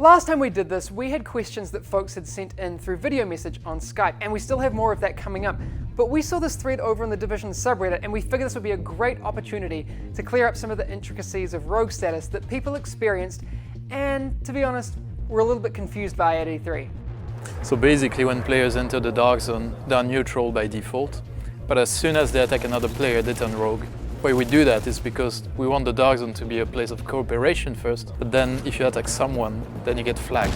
Last time we did this, we had questions that folks had sent in through video message on Skype, and we still have more of that coming up. But we saw this thread over in the Division subreddit, and we figured this would be a great opportunity to clear up some of the intricacies of rogue status that people experienced, and to be honest, were a little bit confused by at E3. So basically, when players enter the dark zone, they're neutral by default. But as soon as they attack another player, they turn rogue. Why we do that is because we want the dark zone to be a place of cooperation first, but then if you attack someone, then you get flagged.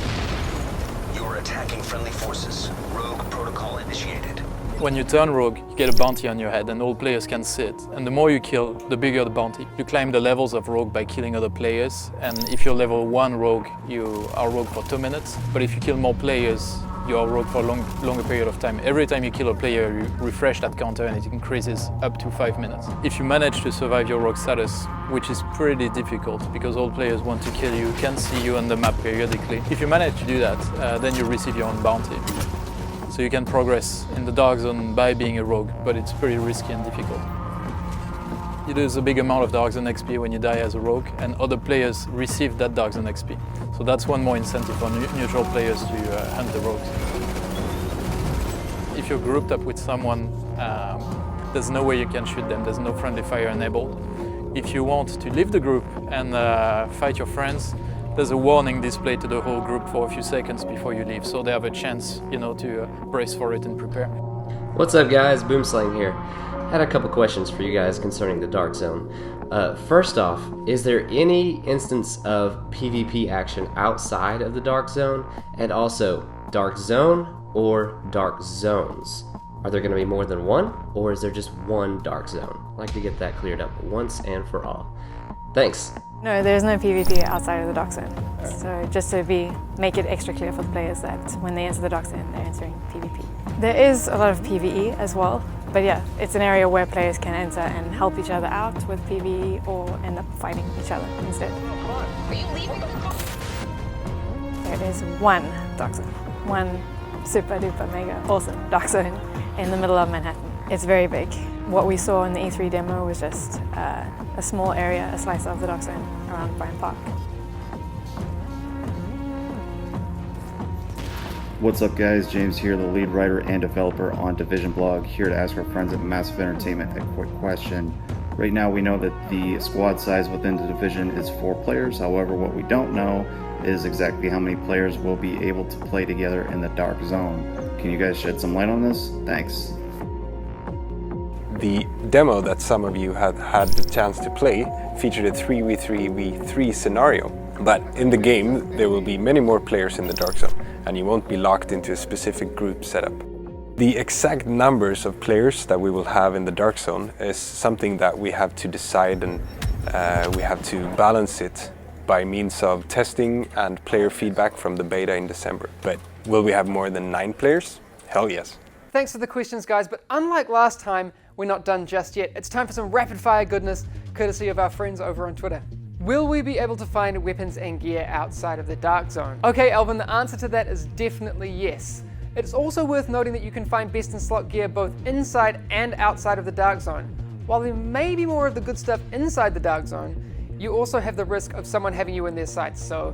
You're attacking friendly forces. Rogue protocol initiated. When you turn rogue, you get a bounty on your head and all players can see it. And the more you kill, the bigger the bounty. You climb the levels of rogue by killing other players, and if you're level 1 rogue, you are rogue for 2 minutes. But if you kill more players, you are rogue for a longer period of time. Every time you kill a player, you refresh that counter and it increases up to 5 minutes. If you manage to survive your rogue status, which is pretty difficult because all players want to kill you, can see you on the map periodically. If you manage to do that, then you receive your own bounty. So you can progress in the dark zone by being a rogue, but it's pretty risky and difficult. You lose a big amount of dark zone XP when you die as a rogue, and other players receive that dark zone XP. So that's one more incentive for neutral players to hunt the rogues. If you're grouped up with someone, there's no way you can shoot them, there's no friendly fire enabled. If you want to leave the group and fight your friends, there's a warning displayed to the whole group for a few seconds before you leave, so they have a chance, to brace for it and prepare. What's up guys, Boomslang here. Had a couple questions for you guys concerning the Dark Zone. First off, is there any instance of PvP action outside of the Dark Zone? And also, Dark Zone or Dark Zones? Are there going to be more than one, or is there just one Dark Zone? I'd like to get that cleared up once and for all. Thanks. No, there's no PvP outside of the Dark Zone. So just to make it extra clear for the players that when they enter the Dark Zone, they're entering PvP. There is a lot of PvE as well, but yeah, it's an area where players can enter and help each other out with PvE or end up fighting each other instead. Are you leaving? There is one Dark Zone, one super duper mega awesome Dark Zone in the middle of Manhattan. It's very big. What we saw in the E3 demo was just a small area, a slice of the Dark Zone around Bryant Park. What's up guys, James here, the lead writer and developer on Division Blog, here to ask our friends at Massive Entertainment a quick question. Right now we know that the squad size within the Division is 4 players, however what we don't know is exactly how many players will be able to play together in the Dark Zone. Can you guys shed some light on this? Thanks. The demo that some of you have had the chance to play featured a 3v3v3 scenario. But in the game, there will be many more players in the Dark Zone, and you won't be locked into a specific group setup. The exact numbers of players that we will have in the Dark Zone is something that we have to decide, and we have to balance it by means of testing and player feedback from the beta in December. But will we have more than 9 players? Hell yes. Thanks for the questions, guys, but unlike last time, we're not done just yet. It's time for some rapid fire goodness, courtesy of our friends over on Twitter. Will we be able to find weapons and gear outside of the Dark Zone? Okay, Alvin, the answer to that is definitely yes. It's also worth noting that you can find best in slot gear both inside and outside of the Dark Zone. While there may be more of the good stuff inside the Dark Zone, you also have the risk of someone having you in their sights, so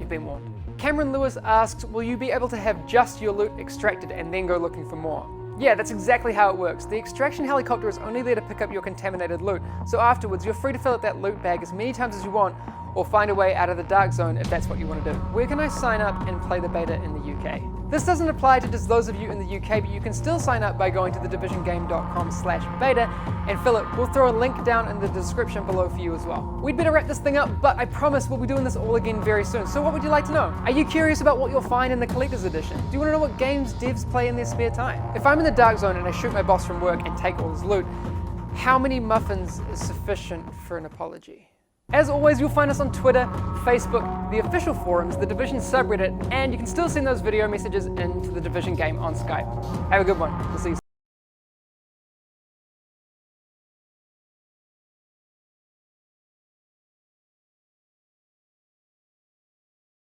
you've been warned. Cameron Lewis asks, will you be able to have just your loot extracted and then go looking for more? Yeah, that's exactly how it works. The extraction helicopter is only there to pick up your contaminated loot, so afterwards you're free to fill up that loot bag as many times as you want, or find a way out of the Dark Zone if that's what you want to do. Where can I sign up and play the beta in the UK? This doesn't apply to just those of you in the UK, but you can still sign up by going to thedivisiongame.com/beta and fill it. We'll throw a link down in the description below for you as well. We'd better wrap this thing up, but I promise we'll be doing this all again very soon. So what would you like to know? Are you curious about what you'll find in the Collector's Edition? Do you want to know what games devs play in their spare time? If I'm in the Dark Zone and I shoot my boss from work and take all his loot, how many muffins is sufficient for an apology? As always, you'll find us on Twitter, Facebook, the official forums, the Division subreddit, and you can still send those video messages into the Division game on Skype. Have a good one. We'll see you soon.